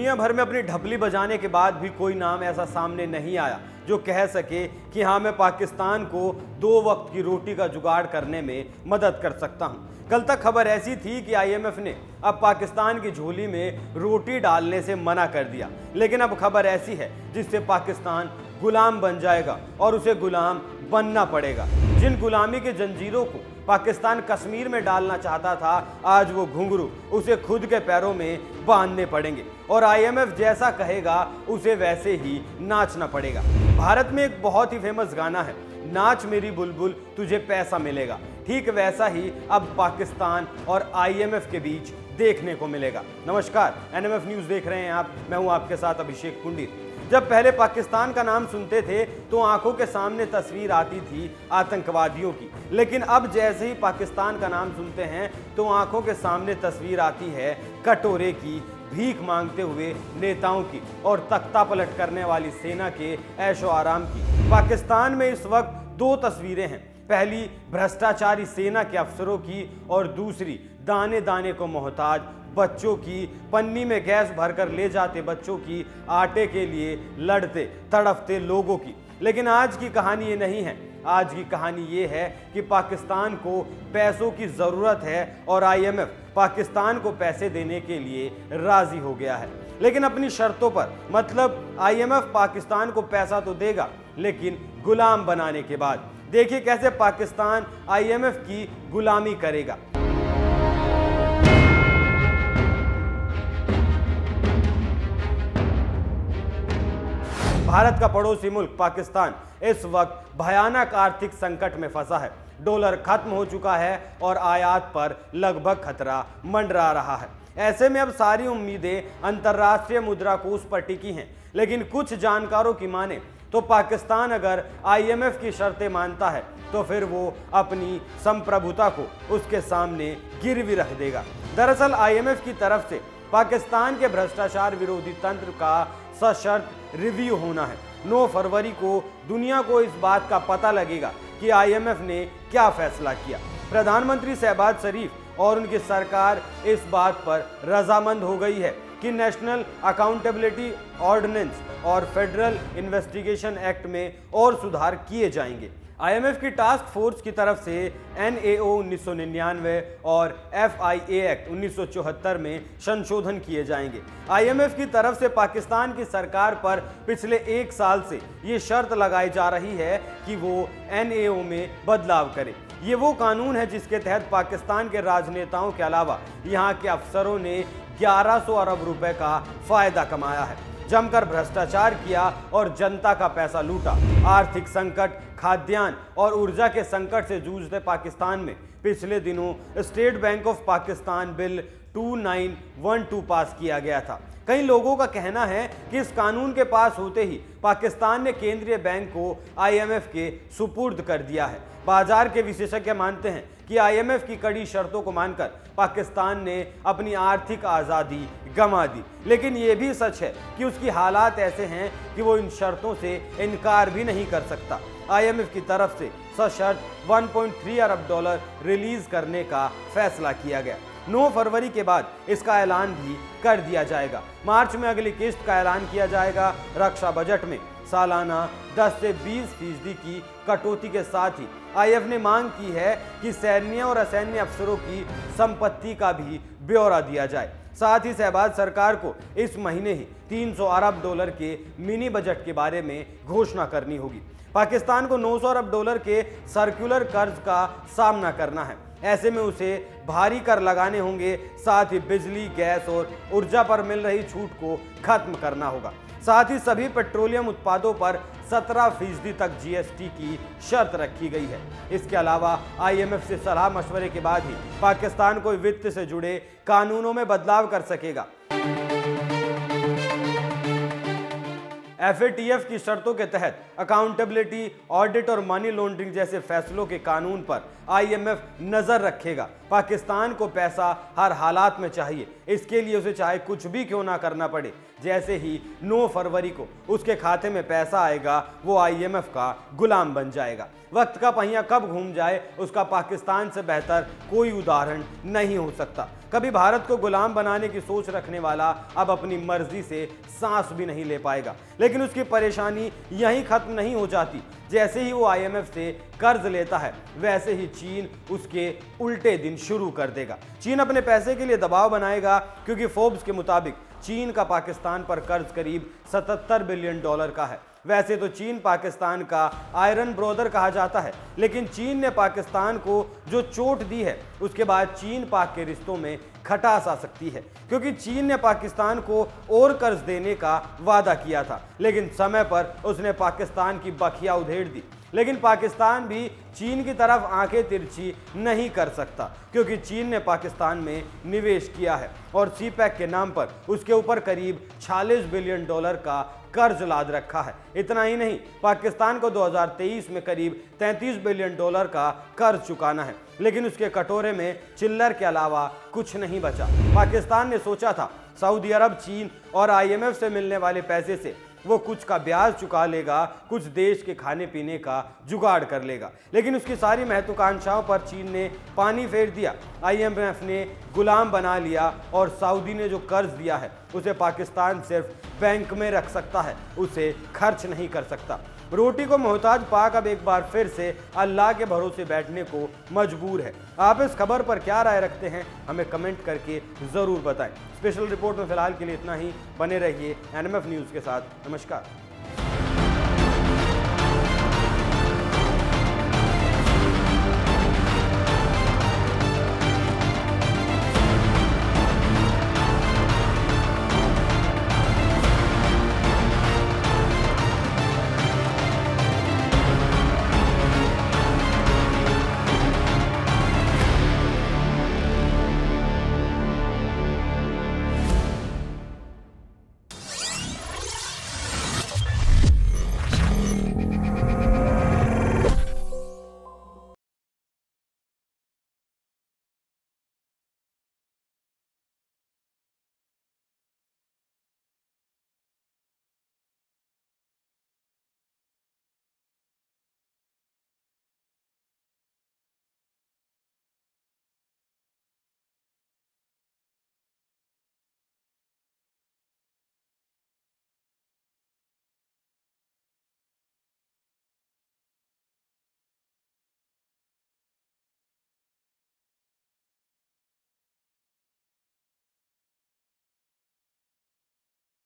दुनिया भर में अपनी ढपली बजाने के बाद भी कोई नाम ऐसा सामने नहीं आया जो कह सके कि हाँ, मैं पाकिस्तान को 2 वक्त की रोटी का जुगाड़ करने में मदद कर सकता हूँ। कल तक खबर ऐसी थी कि IMF ने अब पाकिस्तान की झोली में रोटी डालने से मना कर दिया, लेकिन अब खबर ऐसी है जिससे पाकिस्तान गुलाम बन जाएगा और उसे गुलाम बनना पड़ेगा। जिन गुलामी के जंजीरों को पाकिस्तान कश्मीर में डालना चाहता था, आज वो घुंघरू उसे खुद के पैरों में बांधने पड़ेंगे और IMF जैसा कहेगा उसे वैसे ही नाचना पड़ेगा। भारत में एक बहुत ही फेमस गाना है, नाच मेरी बुलबुल तुझे पैसा मिलेगा। ठीक वैसा ही अब पाकिस्तान और IMF के बीच देखने को मिलेगा। नमस्कार, NMF न्यूज़ देख रहे हैं आप। मैं हूं आपके साथ अभिषेक पुंडीर। जब पहले पाकिस्तान का नाम सुनते थे तो आंखों के सामने तस्वीर आती थी आतंकवादियों की, लेकिन अब जैसे ही पाकिस्तान का नाम सुनते हैं तो आंखों के सामने तस्वीर आती है कटोरे की, भीख मांगते हुए नेताओं की और तख्ता पलट करने वाली सेना के ऐशो आराम की। पाकिस्तान में इस वक्त 2 तस्वीरें हैं, पहली भ्रष्टाचारी सेना के अफसरों की और दूसरी दाने दाने को मोहताज बच्चों की, पन्नी में गैस भरकर ले जाते बच्चों की, आटे के लिए लड़ते तड़पते लोगों की। लेकिन आज की कहानी ये नहीं है। आज की कहानी ये है कि पाकिस्तान को पैसों की ज़रूरत है और IMF पाकिस्तान को पैसे देने के लिए राज़ी हो गया है, लेकिन अपनी शर्तों पर। मतलब IMF पाकिस्तान को पैसा तो देगा, लेकिन गुलाम बनाने के बाद। देखिए कैसे पाकिस्तान IMF की गुलामी करेगा। भारत का पड़ोसी मुल्क पाकिस्तान इस वक्त भयानक आर्थिक संकट में फंसा है। डॉलर खत्म हो चुका है और आयात पर लगभग खतरा मंडरा रहा है। ऐसे में अब सारी उम्मीदें अंतर्राष्ट्रीय मुद्रा कोष पर टिकी हैं, लेकिन कुछ जानकारों की माने तो पाकिस्तान अगर IMF की शर्तें मानता है तो फिर वो अपनी संप्रभुता को उसके सामने गिरवी रख देगा। दरअसल IMF की तरफ से पाकिस्तान के भ्रष्टाचार विरोधी तंत्र का सशर्त रिव्यू होना है। 9 फरवरी को दुनिया को इस बात का पता लगेगा कि IMF ने क्या फैसला किया। प्रधानमंत्री शहबाज शरीफ और उनकी सरकार इस बात पर रजामंद हो गई है कि नेशनल अकाउंटेबिलिटी ऑर्डिनेंस और फेडरल इन्वेस्टिगेशन एक्ट में और सुधार किए जाएंगे। IMF की टास्क फोर्स की तरफ से NAO 1999 और FIA एक्ट 1974 में संशोधन किए जाएंगे। IMF की तरफ से पाकिस्तान की सरकार पर पिछले 1 साल से ये शर्त लगाई जा रही है कि वो NAO में बदलाव करे। ये वो कानून है जिसके तहत पाकिस्तान के राजनेताओं के अलावा यहाँ के अफसरों ने 1100 अरब रुपए का फायदा कमाया है, जमकर भ्रष्टाचार किया और जनता का पैसा लूटा। आर्थिक संकट, खाद्यान्न और ऊर्जा के संकट से जूझते पाकिस्तान में पिछले दिनों state bank of Pakistan bill 2912 पास किया गया था। कई लोगों का कहना है कि इस कानून के पास होते ही पाकिस्तान ने केंद्रीय बैंक को IMF के सुपुर्द कर दिया है। बाजार के विशेषज्ञ मानते हैं कि IMF की कड़ी शर्तों को मानकर पाकिस्तान ने अपनी आर्थिक आज़ादी गंवा दी, लेकिन ये भी सच है कि उसकी हालात ऐसे हैं कि वो इन शर्तों से इनकार भी नहीं कर सकता। IMF की तरफ से सशर्त 1.3 अरब डॉलर रिलीज करने का फैसला किया गया। 9 फरवरी के बाद इसका ऐलान भी कर दिया जाएगा। मार्च में अगली किस्त का ऐलान किया जाएगा। रक्षा बजट में सालाना 10 से 20% की कटौती के साथ ही IMF ने मांग की है कि सैन्य और असैन्य अफसरों की संपत्ति का भी ब्यौरा दिया जाए। साथ ही शहबाज सरकार को इस महीने ही 300 अरब डॉलर के मिनी बजट के बारे में घोषणा करनी होगी। पाकिस्तान को 900 अरब डॉलर के सर्कुलर कर्ज का सामना करना है। ऐसे में उसे भारी कर लगाने होंगे। साथ ही बिजली, गैस और ऊर्जा पर मिल रही छूट को खत्म करना होगा। साथ ही सभी पेट्रोलियम उत्पादों पर 17% तक GST की शर्त रखी गई है। इसके अलावा IMF से सलाह मशवरे के बाद ही पाकिस्तान कोई वित्त से जुड़े कानूनों में बदलाव कर सकेगा। FATF की शर्तों के तहत अकाउंटेबिलिटी, ऑडिट और मनी लॉन्ड्रिंग जैसे फैसलों के कानून पर IMF नजर रखेगा। पाकिस्तान को पैसा हर हालात में चाहिए। इसके लिए उसे चाहे कुछ भी क्यों ना करना पड़े। जैसे ही 9 फरवरी को उसके खाते में पैसा आएगा वो IMF का गुलाम बन जाएगा। वक्त का पहिया कब घूम जाए उसका पाकिस्तान से बेहतर कोई उदाहरण नहीं हो सकता। कभी भारत को गुलाम बनाने की सोच रखने वाला अब अपनी मर्जी से सांस भी नहीं ले पाएगा। लेकिन उसकी परेशानी यहीं खत्म नहीं हो जाती। जैसे ही वो IMF से कर्ज लेता है वैसे ही चीन उसके उल्टे दिन शुरू कर देगा। चीन अपने पैसे के लिए दबाव बनाएगा, क्योंकि फोर्ब्स के मुताबिक चीन का पाकिस्तान पर कर्ज करीब $77 बिलियन का है। वैसे तो चीन पाकिस्तान का आयरन ब्रदर कहा जाता है, लेकिन चीन ने पाकिस्तान को जो चोट दी है उसके बाद चीन पाक के रिश्तों में खटास आ सकती है, क्योंकि चीन ने पाकिस्तान को और कर्ज देने का वादा किया था, लेकिन समय पर उसने पाकिस्तान की बखिया उधेड़ दी। लेकिन पाकिस्तान भी चीन की तरफ आंखें तिरछी नहीं कर सकता, क्योंकि चीन ने पाकिस्तान में निवेश किया है और CPEC के नाम पर उसके ऊपर करीब $46 बिलियन का कर्ज लाद रखा है। इतना ही नहीं, पाकिस्तान को 2023 में करीब $33 बिलियन का कर्ज चुकाना है, लेकिन उसके कटोरे में चिल्लर के अलावा कुछ नहीं बचा। पाकिस्तान ने सोचा था सऊदी अरब, चीन और IMF से मिलने वाले पैसे से वो कुछ का ब्याज चुका लेगा, कुछ देश के खाने पीने का जुगाड़ कर लेगा, लेकिन उसकी सारी महत्वाकांक्षाओं पर चीन ने पानी फेर दिया। IMF ने गुलाम बना लिया और सऊदी ने जो कर्ज दिया है उसे पाकिस्तान सिर्फ बैंक में रख सकता है, उसे खर्च नहीं कर सकता। रोटी को मोहताज पाक अब एक बार फिर से अल्लाह के भरोसे बैठने को मजबूर है। आप इस खबर पर क्या राय रखते हैं हमें कमेंट करके ज़रूर बताएं। स्पेशल रिपोर्ट में फिलहाल के लिए इतना ही। बने रहिए NMF न्यूज़ के साथ। नमस्कार।